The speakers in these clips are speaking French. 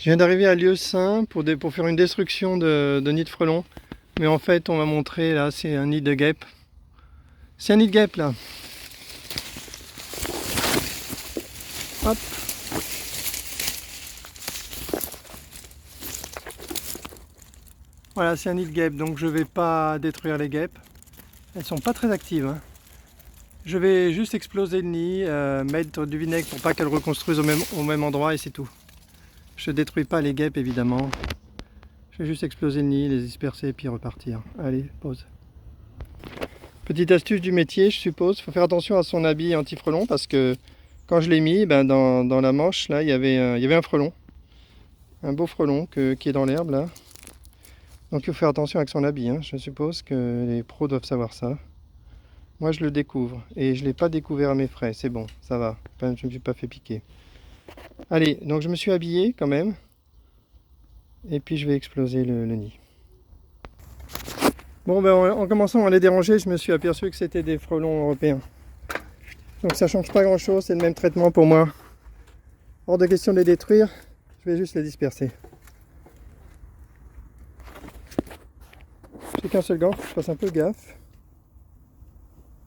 Je viens d'arriver à Lieusaint pour faire une destruction de nid de frelons. Mais en fait, on va montrer là, c'est un nid de guêpe. C'est un nid de guêpe là. Hop. Voilà, c'est un nid de guêpe, donc je vais pas détruire les guêpes. Elles sont pas très actives, hein. Je vais juste exploser le nid, mettre du vinaigre pour pas qu'elles reconstruisent au même endroit et c'est tout. Je détruis pas les guêpes évidemment. Je vais juste exploser le nid, les disperser et puis repartir. Allez, pause. Petite astuce du métier, je suppose. Il faut faire attention à son habit anti-frelon parce que quand je l'ai mis, ben dans la manche, là, il y avait un frelon. Un beau frelon qui est dans l'herbe, là. Donc il faut faire attention avec son habit, hein. Je suppose que les pros doivent savoir ça. Moi, je le découvre. Et je ne l'ai pas découvert à mes frais. C'est bon, ça va. Je ne me suis pas fait piquer. Allez, donc je me suis habillé quand même. Et puis je vais exploser le nid. Bon, ben, en commençant à les déranger, je me suis aperçu que c'était des frelons européens. Donc ça change pas grand chose, c'est le même traitement pour moi. Hors de question de les détruire, je vais juste les disperser. J'ai qu'un seul gant, je fasse un peu gaffe.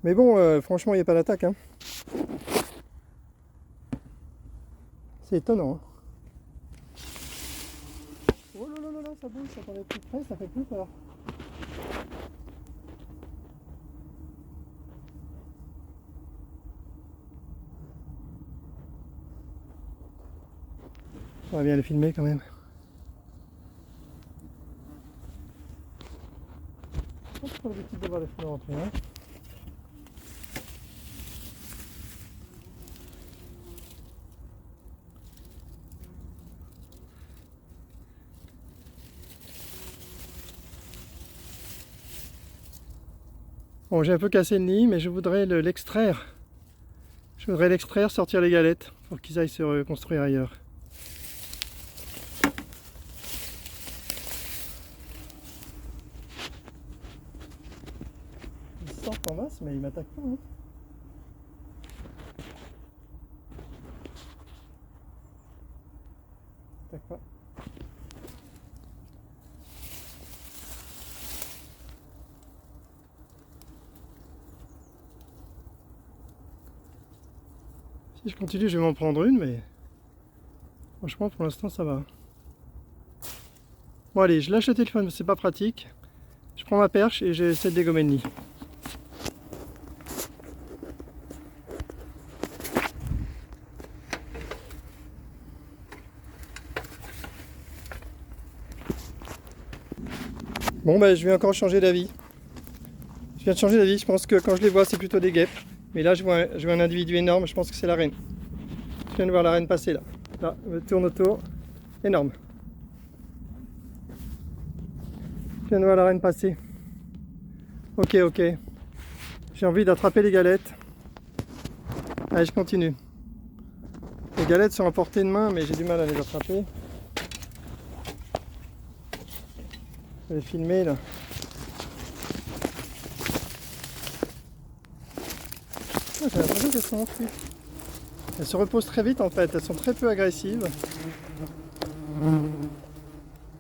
Mais bon, franchement, il n'y a pas d'attaque, hein. C'est étonnant, hein. Oh là là là là, ça bouge, ça paraît plus près, ça fait plus peur. On va bien les filmer quand même. C'est pas l'habitude de voir les frelons rentrer, hein. Bon, j'ai un peu cassé le nid, mais je voudrais l'extraire. Je voudrais l'extraire, sortir les galettes, pour qu'ils aillent se reconstruire ailleurs. Ils sortent en masse, mais ils m'attaquent pas, hein. Ils m'attaquent pas. Si je continue, je vais m'en prendre une, mais franchement, pour l'instant, ça va. Bon, allez, je lâche le téléphone, c'est pas pratique. Je prends ma perche et j'essaie de dégommer le nid. Bon, ben, je vais encore changer d'avis. Je viens de changer d'avis, je pense que quand je les vois, c'est plutôt des guêpes. Mais là, je vois un individu énorme, je pense que c'est la reine. Je viens de voir la reine passer là. Là, elle tourne autour. Énorme. Je viens de voir la reine passer. Ok, ok. J'ai envie d'attraper les galettes. Allez, je continue. Les galettes sont à portée de main, mais j'ai du mal à les attraper. Je vais les filmer là. Ah, j'ai l'impression qu'elles sont enfuies. Elles se reposent très vite en fait, elles sont très peu agressives.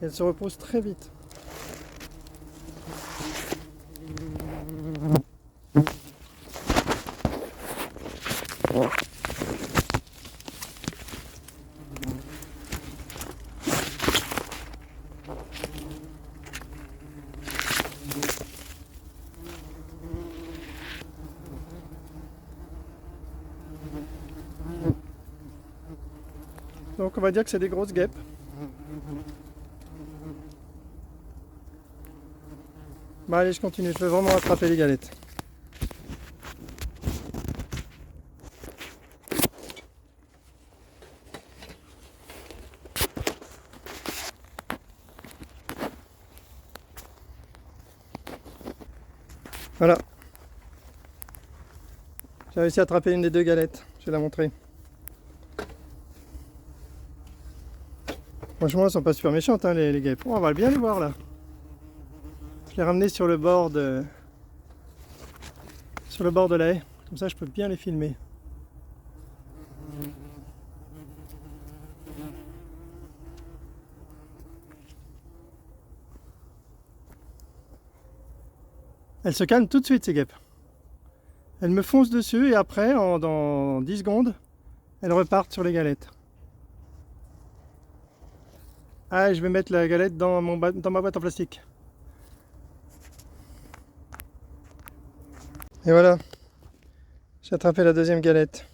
Elles se reposent très vite. Donc on va dire que c'est des grosses guêpes. Bon allez, je continue, je veux vraiment attraper les galettes. Voilà. J'ai réussi à attraper une des deux galettes, je vais la montrer. Franchement, elles sont pas super méchantes, hein, les guêpes. Oh, on va bien les voir là. Je l'ai ramené sur le bord de la haie. Comme ça, je peux bien les filmer. elles se calment tout de suite ces guêpes. Elles me foncent dessus et après, dans 10 secondes, elles repartent sur les galettes. Ah, je vais mettre la galette dans ma boîte en plastique. Et voilà, j'ai attrapé la deuxième galette.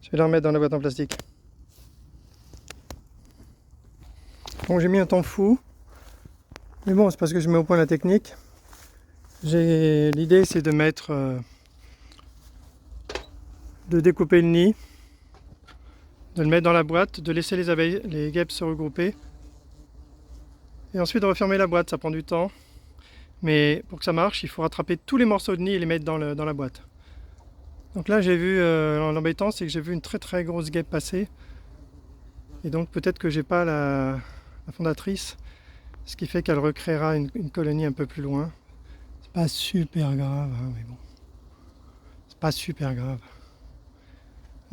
Je vais la remettre dans la boîte en plastique. Bon, j'ai mis un temps fou. Mais bon, c'est parce que je mets au point la technique. L'idée, c'est de mettre... de découper le nid, de le mettre dans la boîte, de laisser les guêpes se regrouper et ensuite de refermer la boîte. Ça prend du temps, mais pour que ça marche, il faut rattraper tous les morceaux de nid et les mettre dans la boîte. Donc là, j'ai vu, l'embêtant, c'est que j'ai vu une très très grosse guêpe passer et donc peut-être que j'ai pas la fondatrice, ce qui fait qu'elle recréera une colonie un peu plus loin. C'est pas super grave, hein, mais bon, c'est pas super grave.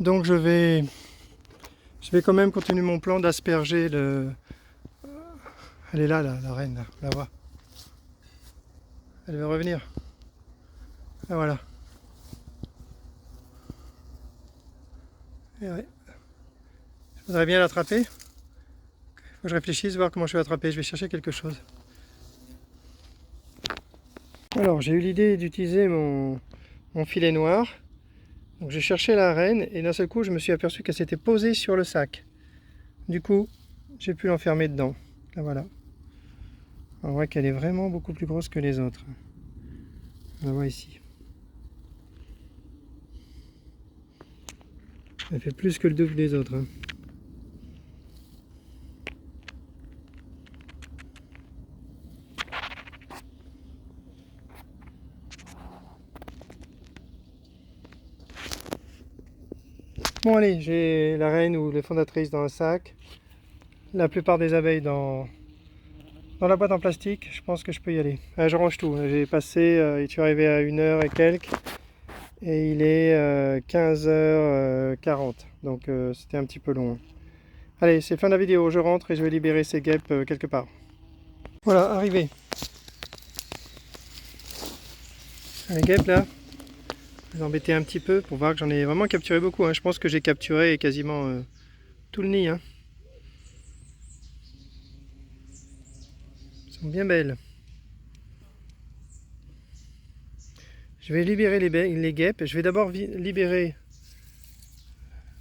Donc je vais quand même continuer mon plan d'asperger le... Elle est là, la reine, là, la voit. Elle veut revenir. Ah voilà. Et ouais. Je voudrais bien l'attraper. Faut que je réfléchisse, voir comment je vais l'attraper. Je vais chercher quelque chose. Alors j'ai eu l'idée d'utiliser mon filet noir. Donc j'ai cherché la reine et d'un seul coup je me suis aperçu qu'elle s'était posée sur le sac. Du coup, j'ai pu l'enfermer dedans. Là voilà. On voit qu'elle est vraiment beaucoup plus grosse que les autres. On la voit ici. Elle fait plus que le double des autres. Hein. Bon allez, j'ai la reine ou les fondatrices dans un sac. La plupart des abeilles dans la boîte en plastique. Je pense que je peux y aller. Je range tout. J'ai passé, je suis arrivé à 1h et quelques. Et il est 15h40. Donc c'était un petit peu long. Allez, c'est fin de la vidéo. Je rentre et je vais libérer ces guêpes quelque part. Voilà, arrivé. Les guêpes là. Je vais embêter un petit peu pour voir que j'en ai vraiment capturé beaucoup. Hein. Je pense que j'ai capturé quasiment tout le nid. Hein. Elles sont bien belles. Je vais libérer les guêpes. Je vais d'abord libérer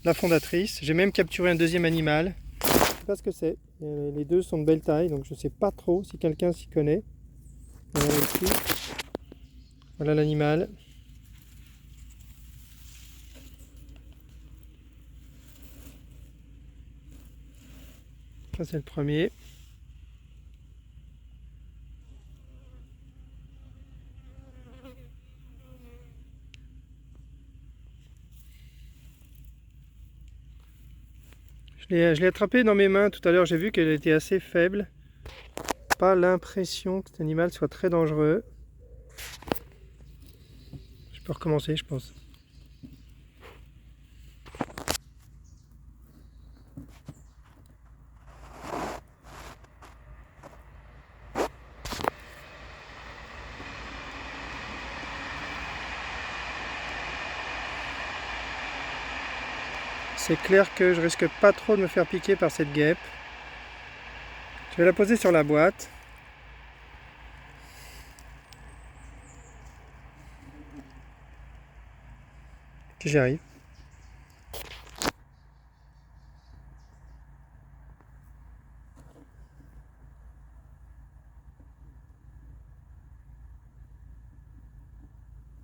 la fondatrice. J'ai même capturé un deuxième animal. Je ne sais pas ce que c'est. Les deux sont de belle taille, donc je ne sais pas trop si quelqu'un s'y connaît. Voilà l'animal. Ça c'est le premier. Je l'ai attrapé dans mes mains tout à l'heure, j'ai vu qu'elle était assez faible. Pas l'impression que cet animal soit très dangereux. Je peux recommencer, je pense. C'est clair que je risque pas trop de me faire piquer par cette guêpe. Je vais la poser sur la boîte. Si j'y arrive.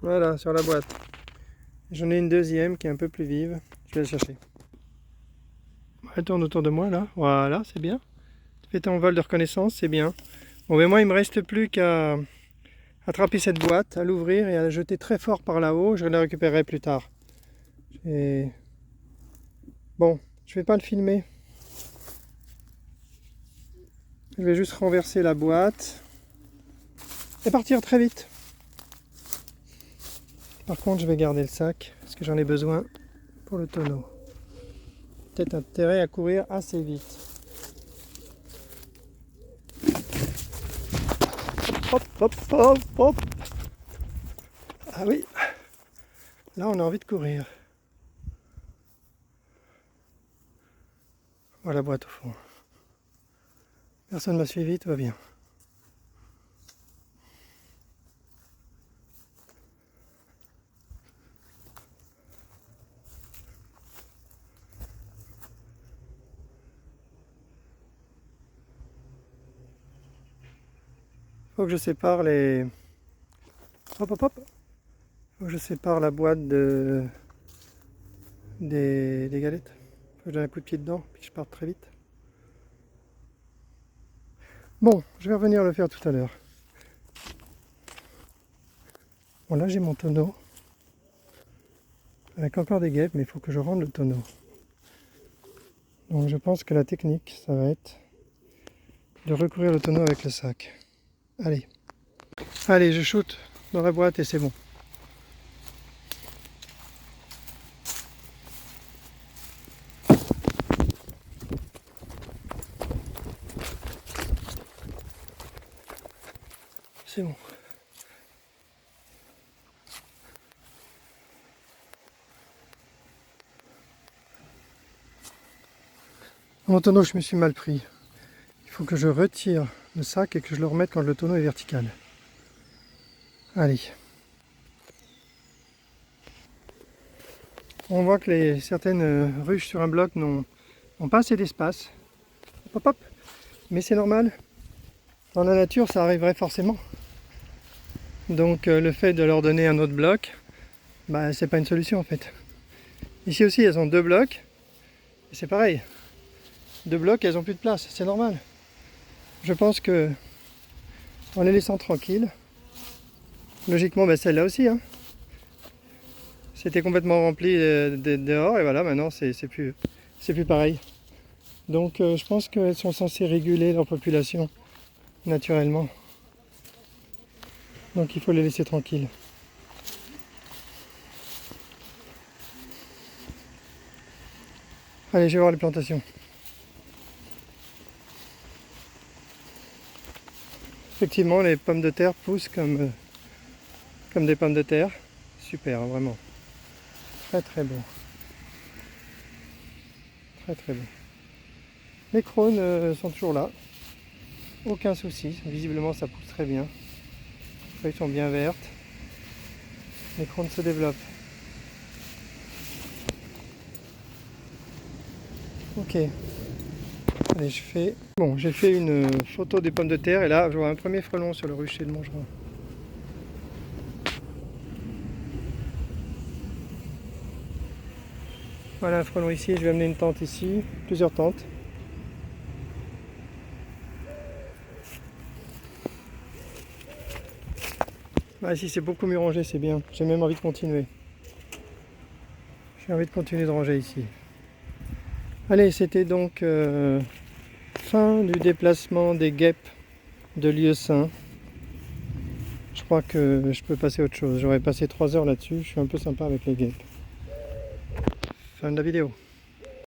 Voilà, sur la boîte. J'en ai une deuxième qui est un peu plus vive. Je vais la chercher. Elle tourne autour de moi là. Voilà, c'est bien. Tu fais ton vol de reconnaissance, c'est bien. Bon, mais moi, il me reste plus qu'à attraper cette boîte, à l'ouvrir et à la jeter très fort par là-haut. Je la récupérerai plus tard. Bon, je vais pas le filmer. Je vais juste renverser la boîte et partir très vite. Par contre, je vais garder le sac parce que j'en ai besoin pour le tonneau. Peut-être intérêt à courir assez vite. Hop, hop, hop, hop. Ah oui, là on a envie de courir. Voilà la boîte au fond. Personne ne m'a suivi, tout va bien. Faut que je sépare les... Hop, hop, hop. Faut que je sépare la boîte des galettes. Faut que je donne un coup de pied dedans, puis que je parte très vite. Bon, je vais revenir le faire tout à l'heure. Bon, là j'ai mon tonneau. Avec encore des guêpes, mais il faut que je rende le tonneau. Donc je pense que la technique, ça va être de recouvrir le tonneau avec le sac. Allez. Allez, je shoot dans la boîte et c'est bon. C'est bon. Mon tonneau, je me suis mal pris. Il faut que je retire le sac et que je le remette quand le tonneau est vertical. Allez. On voit que certaines ruches sur un bloc n'ont pas assez d'espace. Hop, hop. Mais c'est normal. Dans la nature, ça arriverait forcément. Donc le fait de leur donner un autre bloc, bah, c'est pas une solution en fait. Ici aussi, elles ont 2 blocs. Et c'est pareil. 2 blocs, elles ont plus de place. C'est normal. Je pense que en les laissant tranquilles, logiquement, bah, celle-là aussi. Hein. C'était complètement rempli dehors et voilà, maintenant c'est plus pareil. Donc je pense qu'elles sont censées réguler leur population naturellement. Donc il faut les laisser tranquilles. Allez, je vais voir les plantations. Effectivement, les pommes de terre poussent comme des pommes de terre. Super, hein, vraiment. Très très bon. Très très bon. Les crônes sont toujours là. Aucun souci. Visiblement, ça pousse très bien. Les feuilles sont bien vertes. Les crônes se développent. Ok. Allez, j'ai fait une photo des pommes de terre et là, je vois un premier frelon sur le rucher de Montgeron. Voilà un frelon ici, je vais amener une tente ici, plusieurs tentes. Ah, ici c'est beaucoup mieux rangé, c'est bien. J'ai même envie de continuer. J'ai envie de continuer de ranger ici. Allez, c'était donc fin du déplacement des guêpes de Lieusaint. Je crois que je peux passer à autre chose. J'aurais passé 3 heures là-dessus, je suis un peu sympa avec les guêpes. Fin de la vidéo.